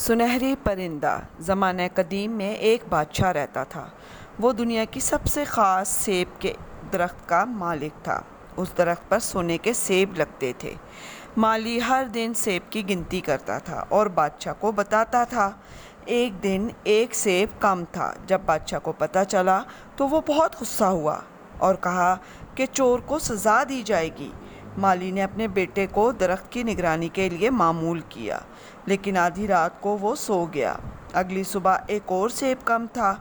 سنہری پرندہ۔ زمانہ قدیم میں ایک بادشاہ رہتا تھا۔ وہ دنیا کی سب سے خاص سیب کے درخت کا مالک تھا۔ اس درخت پر سونے کے سیب لگتے تھے۔ مالی ہر دن سیب کی گنتی کرتا تھا اور بادشاہ کو بتاتا تھا۔ ایک دن ایک سیب کم تھا۔ جب بادشاہ کو پتہ چلا تو وہ بہت غصہ ہوا اور کہا کہ چور کو سزا دی جائے گی۔ مالی نے اپنے بیٹے کو درخت کی نگرانی کے لیے مامول کیا، لیکن آدھی رات کو وہ سو گیا۔ اگلی صبح ایک اور سیب کم تھا۔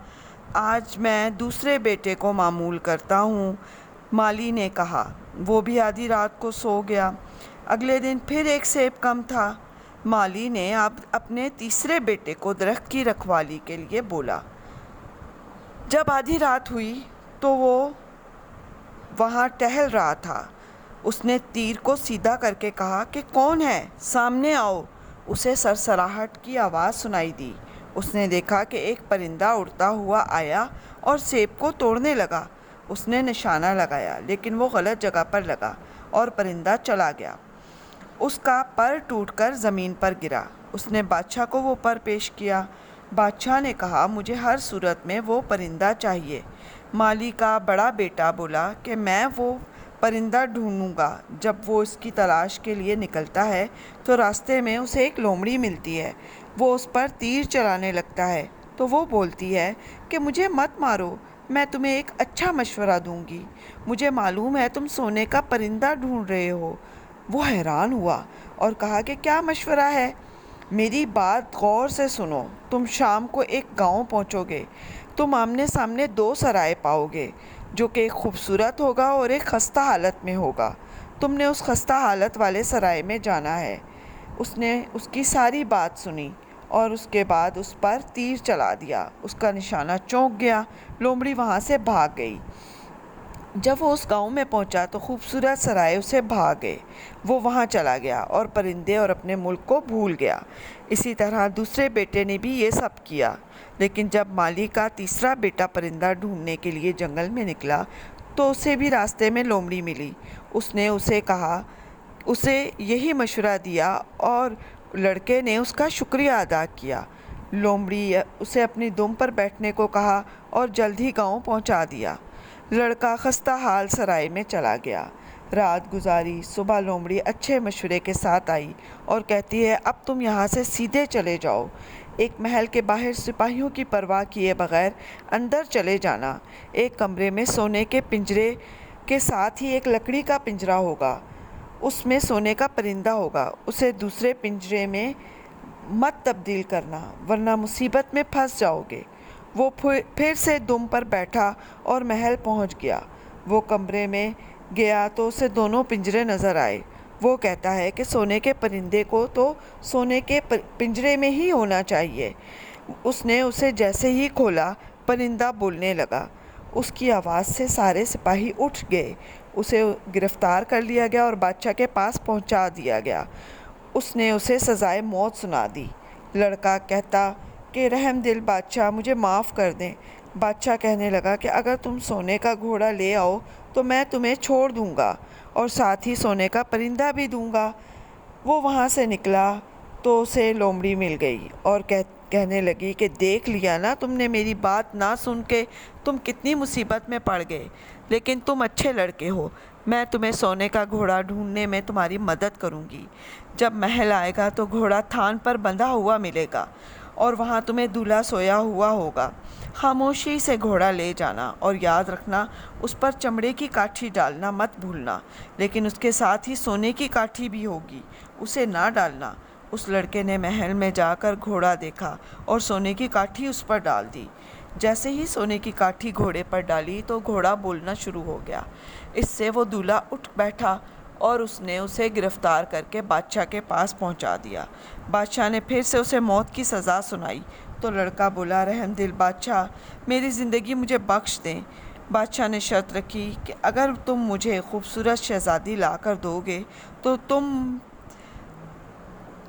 آج میں دوسرے بیٹے کو مامول کرتا ہوں، مالی نے کہا۔ وہ بھی آدھی رات کو سو گیا۔ اگلے دن پھر ایک سیب کم تھا۔ مالی نے اب اپنے تیسرے بیٹے کو درخت کی رکھوالی کے لیے بولا۔ جب آدھی رات ہوئی تو وہ وہاں ٹہل رہا تھا۔ اس نے تیر کو سیدھا کر کے کہا کہ کون ہے؟ سامنے آؤ۔ اسے سرسراہٹ کی آواز سنائی دی۔ اس نے دیکھا کہ ایک پرندہ اڑتا ہوا آیا اور سیب کو توڑنے لگا۔ اس نے نشانہ لگایا، لیکن وہ غلط جگہ پر لگا اور پرندہ چلا گیا۔ اس کا پر ٹوٹ کر زمین پر گرا۔ اس نے بادشاہ کو وہ پر پیش کیا۔ بادشاہ نے کہا، مجھے ہر صورت میں وہ پرندہ چاہیے۔ مالی کا بڑا بیٹا بولا کہ میں وہ پرندہ ڈھونڈوں گا۔ جب وہ اس کی تلاش کے لیے نکلتا ہے تو راستے میں اسے ایک لومڑی ملتی ہے۔ وہ اس پر تیر چلانے لگتا ہے تو وہ بولتی ہے کہ مجھے مت مارو، میں تمہیں ایک اچھا مشورہ دوں گی۔ مجھے معلوم ہے تم سونے کا پرندہ ڈھونڈ رہے ہو۔ وہ حیران ہوا اور کہا کہ کیا مشورہ ہے؟ میری بات غور سے سنو۔ تم شام کو ایک گاؤں پہنچو گے۔ تم آمنے سامنے دو سرائے پاؤ گے، جو کہ ایک خوبصورت ہوگا اور ایک خستہ حالت میں ہوگا۔ تم نے اس خستہ حالت والے سرائے میں جانا ہے۔ اس نے اس کی ساری بات سنی اور اس کے بعد اس پر تیر چلا دیا۔ اس کا نشانہ چونک گیا۔ لومڑی وہاں سے بھاگ گئی۔ جب وہ اس گاؤں میں پہنچا تو خوبصورت سرائے اسے بھا گئے۔ وہ وہاں چلا گیا اور پرندے اور اپنے ملک کو بھول گیا۔ اسی طرح دوسرے بیٹے نے بھی یہ سب کیا۔ لیکن جب مالی کا تیسرا بیٹا پرندہ ڈھونڈنے کے لیے جنگل میں نکلا تو اسے بھی راستے میں لومڑی ملی۔ اس نے اسے یہی مشورہ دیا اور لڑکے نے اس کا شکریہ ادا کیا۔ لومڑی اسے اپنی دم پر بیٹھنے کو کہا اور جلد ہی گاؤں پہنچا دیا۔ لڑکا خستہ حال سرائے میں چلا گیا۔ رات گزاری۔ صبح لومڑی اچھے مشورے کے ساتھ آئی اور کہتی ہے، اب تم یہاں سے سیدھے چلے جاؤ۔ ایک محل کے باہر سپاہیوں کی پرواہ کیے بغیر اندر چلے جانا۔ ایک کمرے میں سونے کے پنجرے کے ساتھ ہی ایک لکڑی کا پنجرا ہوگا۔ اس میں سونے کا پرندہ ہوگا۔ اسے دوسرے پنجرے میں مت تبدیل کرنا، ورنہ مصیبت میں پھنس جاؤ گے۔ وہ پھر سے دم پر بیٹھا اور محل پہنچ گیا۔ وہ کمرے میں گیا تو اسے دونوں پنجرے نظر آئے۔ وہ کہتا ہے کہ سونے کے پرندے کو تو سونے کے پنجرے میں ہی ہونا چاہیے۔ اس نے اسے جیسے ہی کھولا، پرندہ بولنے لگا۔ اس کی آواز سے سارے سپاہی اٹھ گئے۔ اسے گرفتار کر لیا گیا اور بادشاہ کے پاس پہنچا دیا گیا۔ اس نے اسے سزائے موت سنا دی۔ لڑکا کہتا کہ رحم دل بادشاہ، مجھے معاف کر دیں۔ بادشاہ کہنے لگا کہ اگر تم سونے کا گھوڑا لے آؤ تو میں تمہیں چھوڑ دوں گا اور ساتھ ہی سونے کا پرندہ بھی دوں گا۔ وہ وہاں سے نکلا تو اسے لومڑی مل گئی اور کہنے لگی کہ دیکھ لیا نا، تم نے میری بات نہ سن کے تم کتنی مصیبت میں پڑ گئے، لیکن تم اچھے لڑکے ہو۔ میں تمہیں سونے کا گھوڑا ڈھونڈنے میں تمہاری مدد کروں گی۔ جب محل آئے گا تو گھوڑا تھان پر بندھا ہوا ملے گا اور وہاں تمہیں دولہا سویا ہوا ہوگا۔ خاموشی سے گھوڑا لے جانا اور یاد رکھنا اس پر چمڑے کی کاٹھی ڈالنا مت بھولنا، لیکن اس کے ساتھ ہی سونے کی کاٹھی بھی ہوگی، اسے نہ ڈالنا۔ اس لڑکے نے محل میں جا کر گھوڑا دیکھا اور سونے کی کاٹھی اس پر ڈال دی۔ جیسے ہی سونے کی کاٹھی گھوڑے پر ڈالی تو گھوڑا بولنا شروع ہو گیا۔ اس سے وہ دولہا اٹھ بیٹھا اور اس نے اسے گرفتار کر کے بادشاہ کے پاس پہنچا دیا۔ بادشاہ نے پھر سے اسے موت کی سزا سنائی تو لڑکا بولا، رحم دل بادشاہ، میری زندگی مجھے بخش دیں۔ بادشاہ نے شرط رکھی کہ اگر تم مجھے خوبصورت شہزادی لا کر دو گے تو تم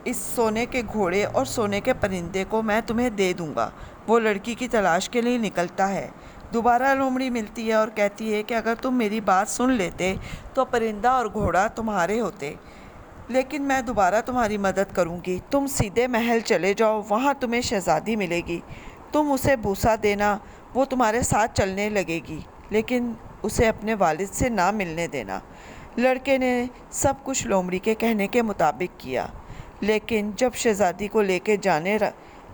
اس سونے کے گھوڑے اور سونے کے پرندے کو میں تمہیں دے دوں گا۔ وہ لڑکی کی تلاش کے لیے نکلتا ہے۔ دوبارہ لومڑی ملتی ہے اور کہتی ہے کہ اگر تم میری بات سن لیتے تو پرندہ اور گھوڑا تمہارے ہوتے۔ لیکن میں دوبارہ تمہاری مدد کروں گی۔ تم سیدھے محل چلے جاؤ، وہاں تمہیں شہزادی ملے گی، تم اسے بوسہ دینا، وہ تمہارے ساتھ چلنے لگے گی، لیکن اسے اپنے والد سے نہ ملنے دینا۔ لڑکے نے سب کچھ لومڑی کے کہنے کے مطابق کیا، لیکن جب شہزادی کو لے کے جانے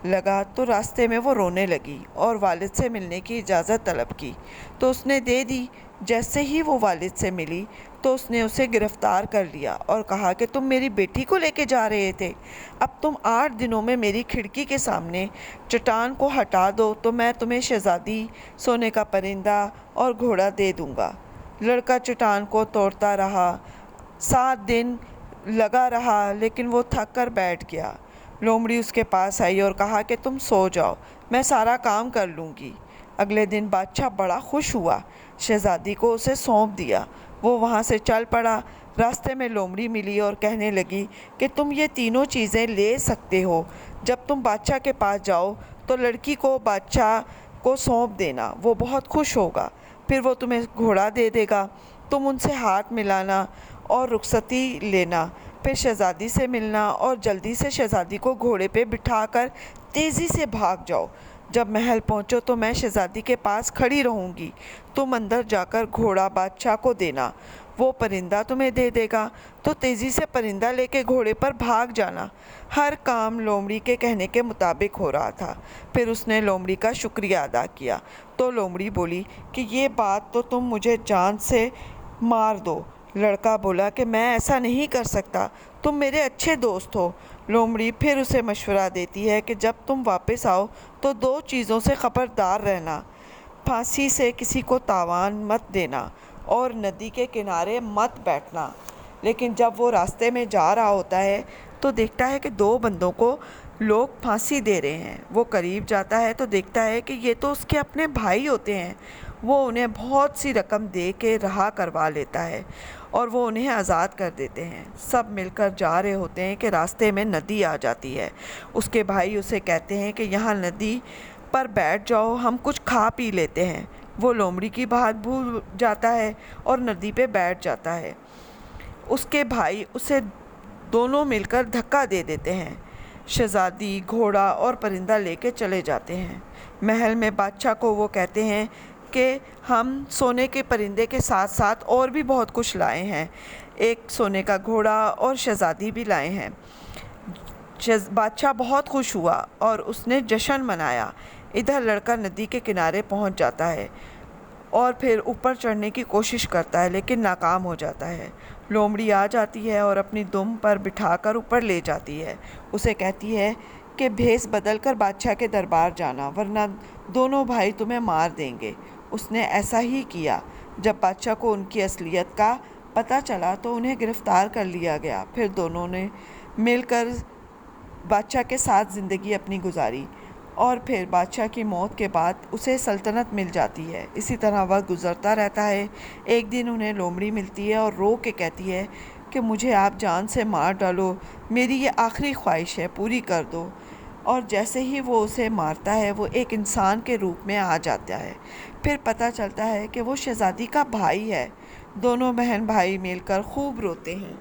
لگا تو راستے میں وہ رونے لگی اور والد سے ملنے کی اجازت طلب کی تو اس نے دے دی۔ جیسے ہی وہ والد سے ملی تو اس نے اسے گرفتار کر لیا اور کہا کہ تم میری بیٹی کو لے کے جا رہے تھے، اب تم 8 دنوں میں میری کھڑکی کے سامنے چٹان کو ہٹا دو تو میں تمہیں شہزادی، سونے کا پرندہ اور گھوڑا دے دوں گا۔ لڑکا چٹان کو توڑتا رہا، 7 دن لگا رہا، لیکن وہ تھک کر بیٹھ گیا۔ لومڑی اس کے پاس آئی اور کہا کہ تم سو جاؤ، میں سارا کام کر لوں گی۔ اگلے دن بادشاہ بڑا خوش ہوا، شہزادی کو اسے سونپ دیا۔ وہ وہاں سے چل پڑا۔ راستے میں لومڑی ملی اور کہنے لگی کہ تم یہ تینوں چیزیں لے سکتے ہو، جب تم بادشاہ کے پاس جاؤ تو لڑکی کو بادشاہ کو سونپ دینا، وہ بہت خوش ہوگا، پھر وہ تمہیں گھوڑا دے دے گا، تم ان سے ہاتھ ملانا اور رخصتی لینا، پھر شہزادی سے ملنا اور جلدی سے شہزادی کو گھوڑے پہ بٹھا کر تیزی سے بھاگ جاؤ۔ جب محل پہنچو تو میں شہزادی کے پاس کھڑی رہوں گی، تم اندر جا کر گھوڑا بادشاہ کو دینا، وہ پرندہ تمہیں دے دے گا تو تیزی سے پرندہ لے کے گھوڑے پر بھاگ جانا۔ ہر کام لومڑی کے کہنے کے مطابق ہو رہا تھا۔ پھر اس نے لومڑی کا شکریہ ادا کیا تو لومڑی بولی کہ یہ بات تو تم مجھے جان سے مار دو۔ لڑکا بولا کہ میں ایسا نہیں کر سکتا، تم میرے اچھے دوست ہو۔ لومڑی پھر اسے مشورہ دیتی ہے کہ جب تم واپس آؤ تو 2 چیزوں سے خبردار رہنا، پھانسی سے کسی کو تاوان مت دینا اور ندی کے کنارے مت بیٹھنا۔ لیکن جب وہ راستے میں جا رہا ہوتا ہے تو دیکھتا ہے کہ 2 بندوں کو لوگ پھانسی دے رہے ہیں۔ وہ قریب جاتا ہے تو دیکھتا ہے کہ یہ تو اس کے اپنے بھائی ہوتے ہیں۔ وہ انہیں بہت سی رقم دے کے رہا کروا لیتا ہے اور وہ انہیں آزاد کر دیتے ہیں۔ سب مل کر جا رہے ہوتے ہیں کہ راستے میں ندی آ جاتی ہے۔ اس کے بھائی اسے کہتے ہیں کہ یہاں ندی پر بیٹھ جاؤ، ہم کچھ کھا پی لیتے ہیں۔ وہ لومڑی کی بات بھول جاتا ہے اور ندی پہ بیٹھ جاتا ہے۔ اس کے بھائی اسے دونوں مل کر دھکا دے دیتے ہیں۔ شہزادی، گھوڑا اور پرندہ لے کے چلے جاتے ہیں۔ محل میں بادشاہ کو وہ کہتے ہیں کہ ہم سونے کے پرندے کے ساتھ ساتھ اور بھی بہت کچھ لائے ہیں، ایک سونے کا گھوڑا اور شہزادی بھی لائے ہیں۔ بادشاہ بہت خوش ہوا اور اس نے جشن منایا۔ ادھر لڑکا ندی کے کنارے پہنچ جاتا ہے اور پھر اوپر چڑھنے کی کوشش کرتا ہے لیکن ناکام ہو جاتا ہے۔ لومڑی آ جاتی ہے اور اپنی دم پر بٹھا کر اوپر لے جاتی ہے۔ اسے کہتی ہے کہ بھیس بدل کر بادشاہ کے دربار جانا، ورنہ دونوں بھائی تمہیں مار دیں گے۔ اس نے ایسا ہی کیا۔ جب بادشاہ کو ان کی اصلیت کا پتہ چلا تو انہیں گرفتار کر لیا گیا۔ پھر دونوں نے مل کر بادشاہ کے ساتھ زندگی اپنی گزاری اور پھر بادشاہ کی موت کے بعد اسے سلطنت مل جاتی ہے۔ اسی طرح وقت گزرتا رہتا ہے۔ ایک دن انہیں لومڑی ملتی ہے اور رو کے کہتی ہے کہ مجھے آپ جان سے مار ڈالو، میری یہ آخری خواہش ہے، پوری کر دو۔ اور جیسے ہی وہ اسے مارتا ہے وہ ایک انسان کے روپ میں آ جاتا ہے۔ پھر پتہ چلتا ہے کہ وہ شہزادی کا بھائی ہے۔ دونوں بہن بھائی مل کر خوب روتے ہیں۔